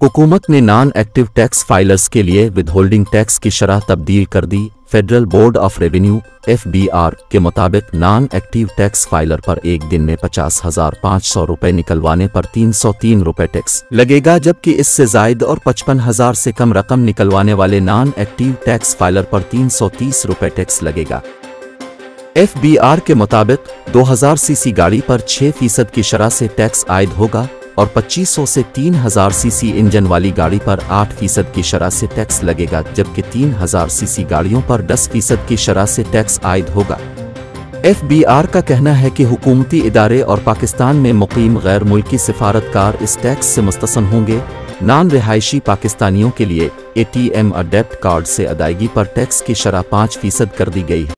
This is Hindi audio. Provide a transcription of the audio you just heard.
हुकूमत ने नॉन एक्टिव टैक्स फाइलर्स के लिए विदहोल्डिंग टैक्स की शरह तब्दील कर दी। Federal board of revenue (FBR) के मुताबिक नॉन एक्टिव टैक्स फाइलर पर एक दिन में 50,500 रुपये निकलवाने पर 303 रुपये टैक्स लगेगा, जबकि इससे जायद और 55,000 से कम रकम निकलवाने वाले नॉन एक्टिव टैक्स फाइलर पर 330 रुपये टैक्स लगेगा। FBR के मुताबिक 2000 सीसी गाड़ी पर 6% की शरह से टैक्स आयद होगा और 2500 से 3000 सीसी इंजन वाली गाड़ी पर 8% की शरह से टैक्स लगेगा, जबकि 3000 सीसी गाड़ियों पर 10% की शरह से टैक्स आयद होगा। FBR का कहना है कि हुकूमती इदारे और पाकिस्तान में मुकीम गैर मुल्की सिफारतकार इस टैक्स से मुस्तसन होंगे। नॉन रिहायशी पाकिस्तानियों के लिए ATM और डेबिट कार्ड से अदायगी पर टैक्स की शरह 5% कर दी गई है।